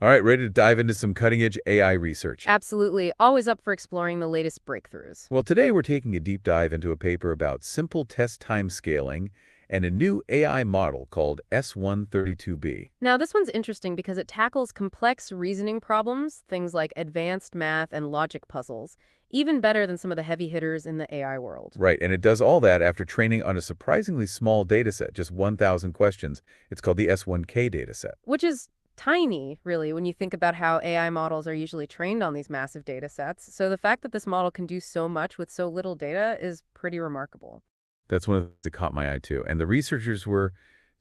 All right, ready to dive into some cutting-edge AI research. Absolutely. Always up for exploring the latest breakthroughs. Well, today we're taking a deep dive into a paper about simple test time scaling and a new AI model called S132B. Now, this one's interesting because it tackles complex reasoning problems, things like advanced math and logic puzzles, even better than some of the heavy hitters in the AI world. Right, and it does all that after training on a surprisingly small data set, just 1,000 questions. It's called the S1K data set. Which is tiny, really, when you think about how AI models are usually trained on these massive data sets. So the fact that this model can do so much with so little data is pretty remarkable. That's one of the things that caught my eye too. And the researchers were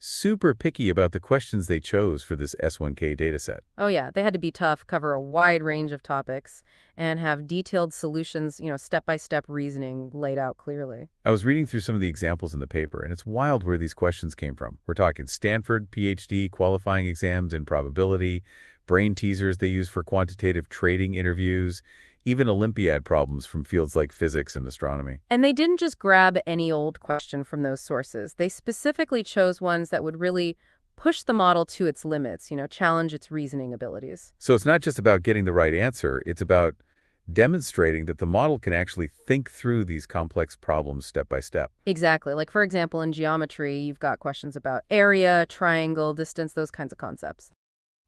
super picky about the questions they chose for this S1K data set. Oh yeah, they had to be tough, cover a wide range of topics, and have detailed solutions, step-by-step reasoning laid out clearly. I was reading through some of the examples in the paper, and it's wild where these questions came from. We're talking Stanford PhD qualifying exams in probability, brain teasers they use for quantitative trading interviews, even Olympiad problems from fields like physics and astronomy. And they didn't just grab any old question from those sources. They specifically chose ones that would really push the model to its limits, challenge its reasoning abilities. So it's not just about getting the right answer, it's about demonstrating that the model can actually think through these complex problems step by step. Exactly. Like, for example, in geometry, you've got questions about area, triangle, distance, those kinds of concepts.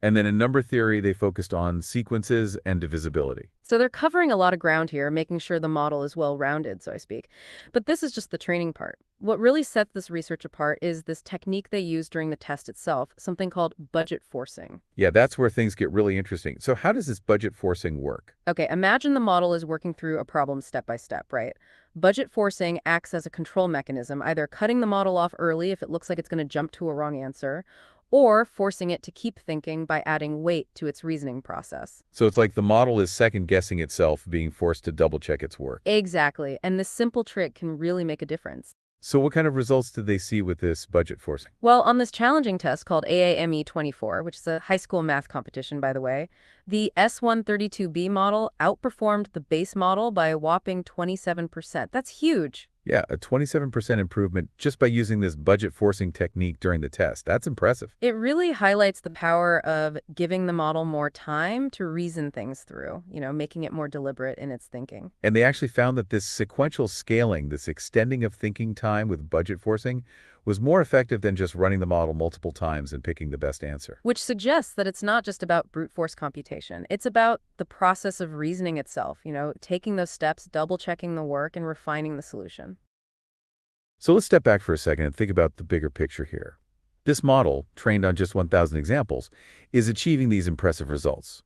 And then in number theory, they focused on sequences and divisibility. So they're covering a lot of ground here, making sure the model is well-rounded, so I speak. But this is just the training part. What really sets this research apart is this technique they use during the test itself, something called budget forcing. Yeah, that's where things get really interesting. So how does this budget forcing work? Okay, imagine the model is working through a problem step by step, right? Budget forcing acts as a control mechanism, either cutting the model off early if it looks like it's going to jump to a wrong answer, or forcing it to keep thinking by adding weight to its reasoning process. So it's like the model is second guessing itself, being forced to double check its work. Exactly, and this simple trick can really make a difference. So what kind of results did they see with this budget forcing? Well, on this challenging test called AAME 24, which is a high school math competition, by the way, the S132B model outperformed the base model by a whopping 27%. That's huge. Yeah, a 27% improvement just by using this budget forcing technique during the test. That's impressive. It really highlights the power of giving the model more time to reason things through, making it more deliberate in its thinking. And they actually found that this sequential scaling, this extending of thinking time with budget forcing, was more effective than just running the model multiple times and picking the best answer. Which suggests that it's not just about brute force computation. It's about the process of reasoning itself, taking those steps, double checking the work, and refining the solution. So let's step back for a second and think about the bigger picture here. This model, trained on just 1,000 examples, is achieving these impressive results.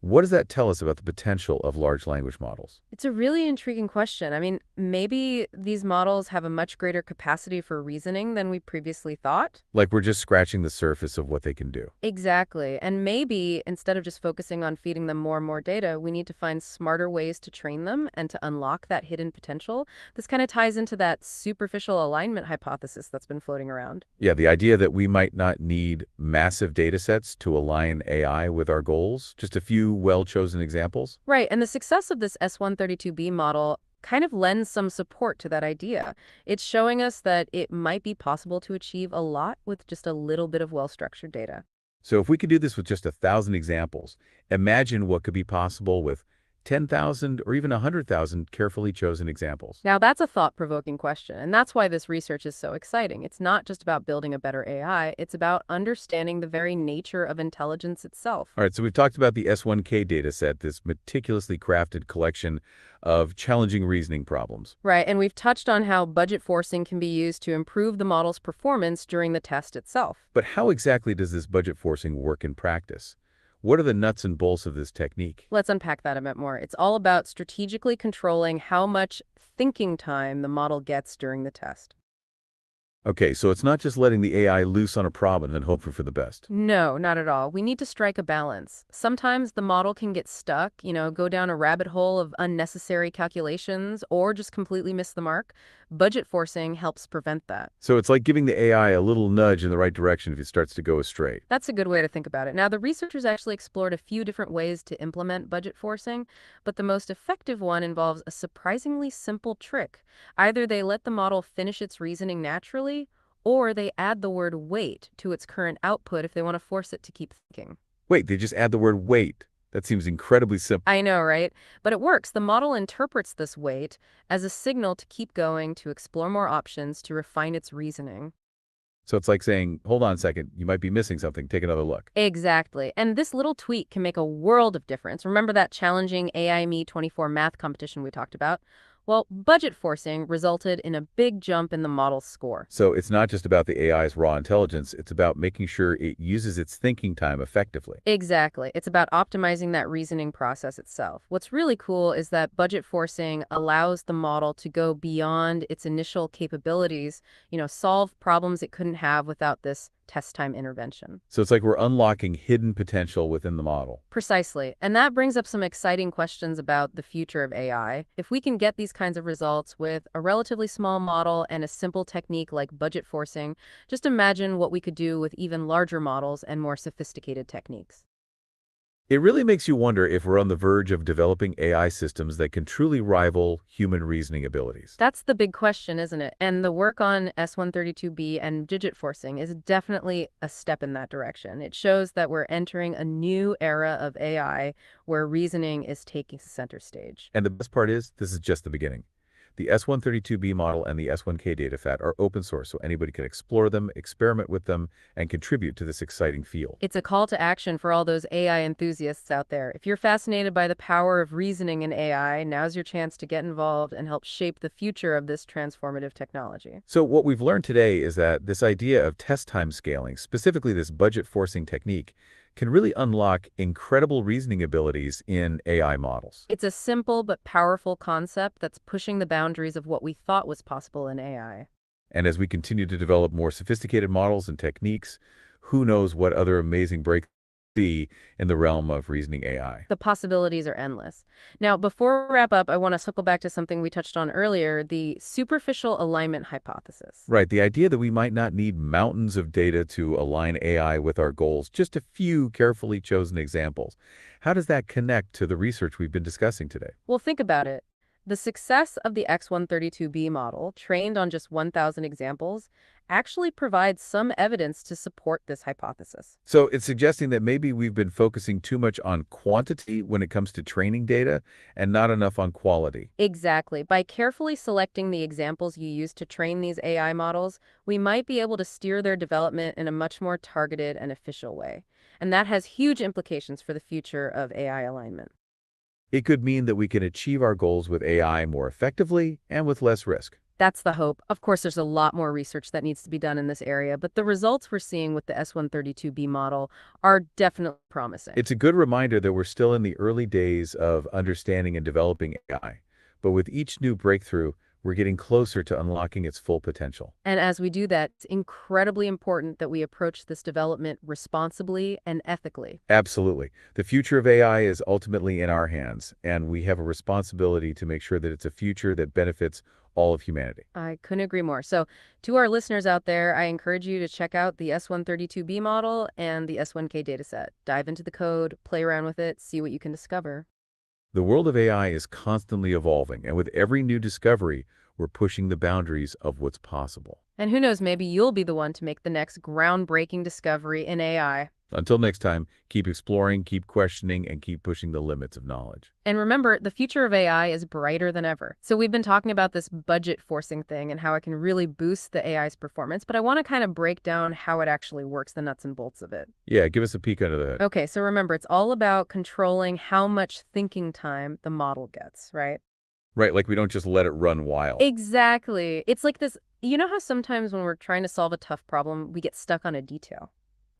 What does that tell us about the potential of large language models? It's a really intriguing question. I mean, maybe these models have a much greater capacity for reasoning than we previously thought. Like we're just scratching the surface of what they can do. Exactly. And maybe instead of just focusing on feeding them more and more data, we need to find smarter ways to train them and to unlock that hidden potential. This kind of ties into that superficial alignment hypothesis that's been floating around. Yeah, the idea that we might not need massive data sets to align AI with our goals, just a few well-chosen examples. Right. And the success of this S132B model kind of lends some support to that idea. It's showing us that it might be possible to achieve a lot with just a little bit of well-structured data. So if we could do this with just 1,000 examples, imagine what could be possible with 10,000 or even 100,000 carefully chosen examples. Now, that's a thought-provoking question, and that's why this research is so exciting. It's not just about building a better AI, it's about understanding the very nature of intelligence itself. All right, so we've talked about the S1K data set, this meticulously crafted collection of challenging reasoning problems. Right, and we've touched on how budget forcing can be used to improve the model's performance during the test itself. But how exactly does this budget forcing work in practice? What are the nuts and bolts of this technique? Let's unpack that a bit more. It's all about strategically controlling how much thinking time the model gets during the test. Okay, so it's not just letting the AI loose on a problem and hoping for the best. No, not at all. We need to strike a balance. Sometimes the model can get stuck, go down a rabbit hole of unnecessary calculations or just completely miss the mark. Budget forcing helps prevent that. So it's like giving the AI a little nudge in the right direction if it starts to go astray. That's a good way to think about it. Now, the researchers actually explored a few different ways to implement budget forcing, but the most effective one involves a surprisingly simple trick. Either they let the model finish its reasoning naturally, or they add the word wait to its current output if they want to force it to keep thinking. Wait, they just add the word wait. That seems incredibly simple. I know, right? But it works. The model interprets this wait as a signal to keep going, to explore more options, to refine its reasoning. So it's like saying, hold on a second, you might be missing something. Take another look. Exactly. And this little tweak can make a world of difference. Remember that challenging AI Me 24 math competition we talked about? Well, budget forcing resulted in a big jump in the model's score. So it's not just about the AI's raw intelligence, it's about making sure it uses its thinking time effectively. Exactly. It's about optimizing that reasoning process itself. What's really cool is that budget forcing allows the model to go beyond its initial capabilities, solve problems it couldn't have without this test time intervention. So it's like we're unlocking hidden potential within the model. Precisely. And that brings up some exciting questions about the future of AI. If we can get these kinds of results with a relatively small model and a simple technique like budget forcing, just imagine what we could do with even larger models and more sophisticated techniques. It really makes you wonder if we're on the verge of developing AI systems that can truly rival human reasoning abilities. That's the big question, isn't it? And the work on S132B and digit forcing is definitely a step in that direction. It shows that we're entering a new era of AI where reasoning is taking center stage. And the best part is, this is just the beginning. The S132B model and the S1K dataset are open source, so anybody can explore them, experiment with them, and contribute to this exciting field. It's a call to action for all those AI enthusiasts out there. If you're fascinated by the power of reasoning in AI, now's your chance to get involved and help shape the future of this transformative technology. So what we've learned today is that this idea of test time scaling, specifically this budget forcing technique, can really unlock incredible reasoning abilities in AI models. It's a simple but powerful concept that's pushing the boundaries of what we thought was possible in AI. And as we continue to develop more sophisticated models and techniques, who knows what other amazing breakthroughs see in the realm of reasoning AI. The possibilities are endless. Now, before we wrap up, I want to circle back to something we touched on earlier, the superficial alignment hypothesis. Right, the idea that we might not need mountains of data to align AI with our goals, just a few carefully chosen examples. How does that connect to the research we've been discussing today? Well, think about it. The success of the X132B model, trained on just 1,000 examples, actually provides some evidence to support this hypothesis. So it's suggesting that maybe we've been focusing too much on quantity when it comes to training data and not enough on quality. Exactly. By carefully selecting the examples you use to train these AI models, we might be able to steer their development in a much more targeted and official way. And that has huge implications for the future of AI alignment. It could mean that we can achieve our goals with AI more effectively and with less risk. That's the hope. Of course, there's a lot more research that needs to be done in this area, but the results we're seeing with the S132B model are definitely promising. It's a good reminder that we're still in the early days of understanding and developing AI, but with each new breakthrough, we're getting closer to unlocking its full potential. And as we do that, it's incredibly important that we approach this development responsibly and ethically. Absolutely. The future of AI is ultimately in our hands, and we have a responsibility to make sure that it's a future that benefits all of humanity. I couldn't agree more. So, to our listeners out there, I encourage you to check out the S132B model and the S1K dataset. Dive into the code, play around with it, see what you can discover. The world of AI is constantly evolving, and with every new discovery, we're pushing the boundaries of what's possible. And who knows, maybe you'll be the one to make the next groundbreaking discovery in AI. Until next time, keep exploring, keep questioning, and keep pushing the limits of knowledge. And remember, the future of AI is brighter than ever. So we've been talking about this budget forcing thing and how it can really boost the AI's performance, but I want to kind of break down how it actually works, the nuts and bolts of it. Yeah, give us a peek under the hood. Okay, so remember, it's all about controlling how much thinking time the model gets, right? Right, like we don't just let it run wild. Exactly. It's like this, you know how sometimes when we're trying to solve a tough problem, we get stuck on a detail?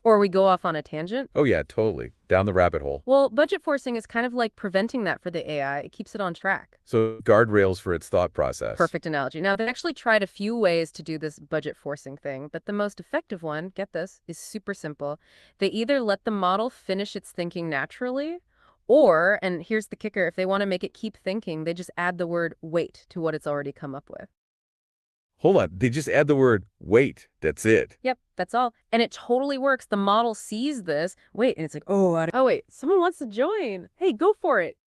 Or we go off on a tangent? Oh yeah, totally. Down the rabbit hole. Well, budget forcing is kind of like preventing that for the AI. It keeps it on track. So guardrails for its thought process. Perfect analogy. Now, they actually tried a few ways to do this budget forcing thing, but the most effective one, get this, is super simple. They either let the model finish its thinking naturally, or, and here's the kicker, if they want to make it keep thinking, they just add the word wait to what it's already come up with. Hold on, they just add the word wait. That's it. Yep, that's all. And it totally works. The model sees this. Wait, and it's like, oh, wait, someone wants to join. Hey, go for it.